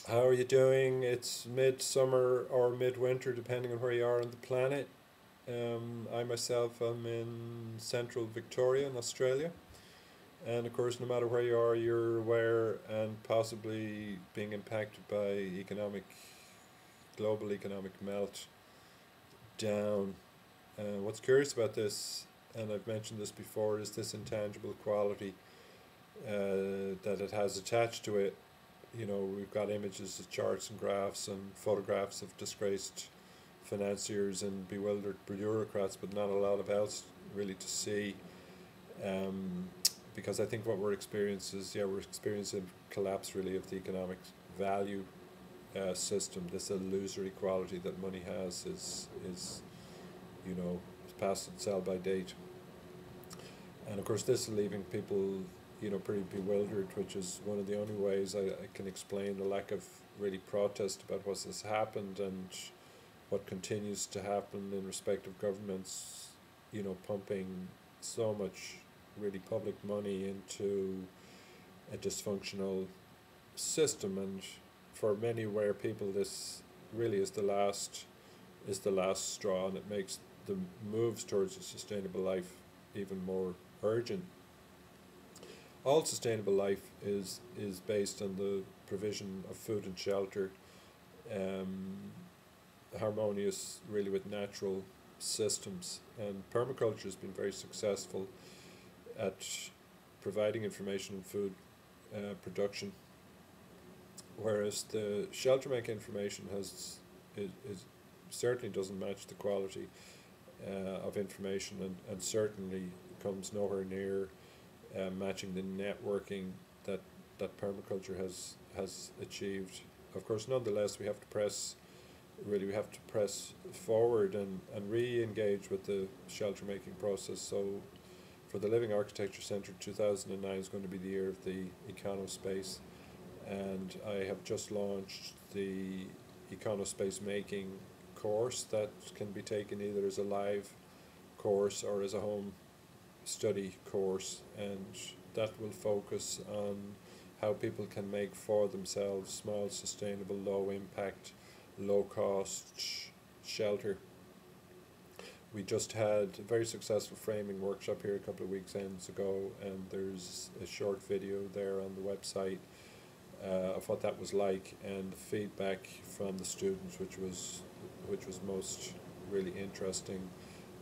How are you doing? It's midsummer or midwinter, depending on where you are on the planet. I myself am in central Victoria in Australia. And of course, no matter where you are, you're aware and possibly being impacted by global economic meltdown. What's curious about this, and I've mentioned this before, is this intangible quality that it has attached to it. We've got images of charts and graphs and photographs of disgraced financiers and bewildered bureaucrats, but not a lot of else really to see. Um, because I think what we're experiencing is, we're experiencing a collapse really of the economic value system. This illusory quality that money has is is past its sell by date, and of course this is leaving people pretty bewildered, which is one of the only ways I can explain the lack of really protest about what has happened and what continues to happen in respect of governments, pumping so much really public money into a dysfunctional system. And for many aware people, this really is the last straw, and it makes the moves towards a sustainable life even more urgent. All sustainable life is based on the provision of food and shelter, um, harmonious really with natural systems. And permaculture has been very successful at providing information on food production, whereas the shelter making information is certainly doesn't match the quality of information, and certainly comes nowhere near matching the networking that permaculture has achieved. Of course, nonetheless, we have to press forward and re-engage with the shelter making process. So for the Living Architecture Centre, 2009 is going to be the year of the Econospace, and I have just launched the Econospace making course that can be taken either as a live course or as a home study course, and that will focus on how people can make for themselves small, sustainable, low impact, low cost shelter. We just had a very successful framing workshop here a couple of weekends ago, and there's a short video there on the website of what that was like, and the feedback from the students, which was most really interesting.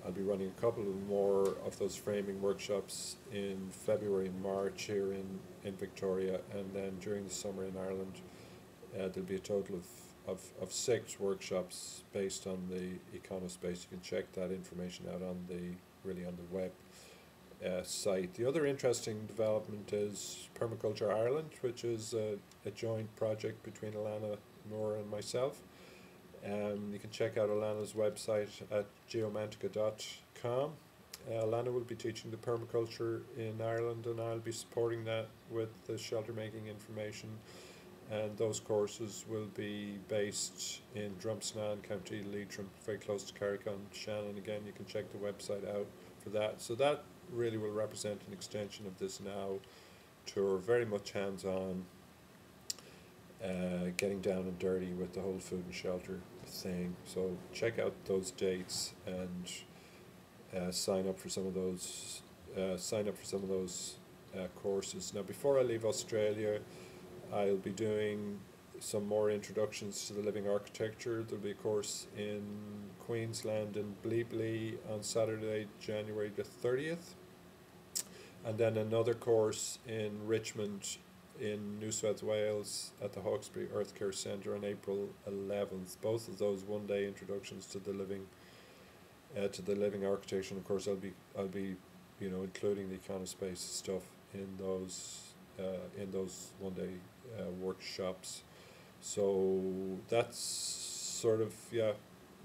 I'll be running a couple of more of those framing workshops in February and March here in Victoria, and then during the summer in Ireland. There'll be a total of 6 workshops based on the Econospace. You can check that information out on the web site. The other interesting development is Permaculture Ireland, which is a joint project between Alana Moore and myself. You can check out Alana's website at geomantica.com. Alana will be teaching the permaculture in Ireland, and I'll be supporting that with the shelter making information. And those courses will be based in Drumsnan, County Leitrim, very close to Carrick-on-Shannon. Again, you can check the website out for that. So that really will represent an extension of this now tour, very much hands-on, getting down and dirty with the whole food and shelter thing. So check out those dates and sign up for some of those. Courses. Now, before I leave Australia, I'll be doing some more introductions to the living architecture. There'll be a course in Queensland in Bleebley on Saturday, January the 30th, and then another course in Richmond in New South Wales at the Hawkesbury Earth Care Centre on April 11th. Both of those one-day introductions to the living architecture. And of course, I'll be including the Econospace stuff in those one-day workshops. So that's sort of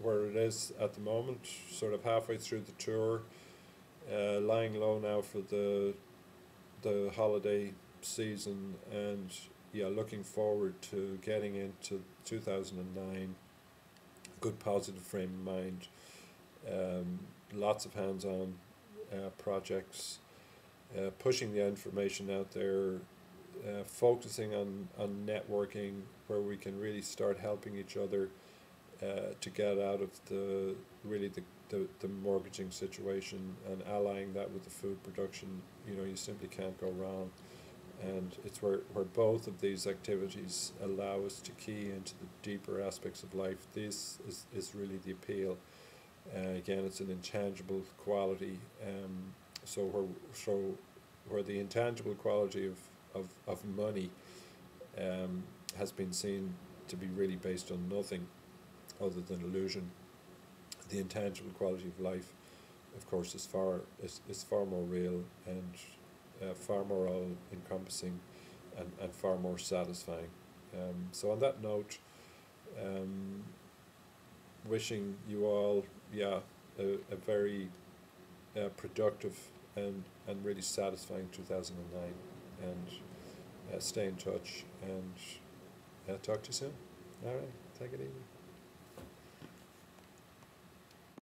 where it is at the moment. Sort of halfway through the tour, lying low now for the holiday season, and looking forward to getting into 2009. Good positive frame of mind. Lots of hands-on projects, pushing the information out there focusing on networking, where we can really start helping each other to get out of the mortgaging situation, and allying that with the food production. You simply can't go wrong. And it's where both of these activities allow us to key into the deeper aspects of life. This is really the appeal. Again, it's an intangible quality. Where the intangible quality of money has been seen to be really based on nothing other than illusion, the intangible quality of life, of course, is far more real, and far more all encompassing, and far more satisfying. So on that note, wishing you all, a very productive and really satisfying 2009, and stay in touch, and talk to you soon. All right, take it easy.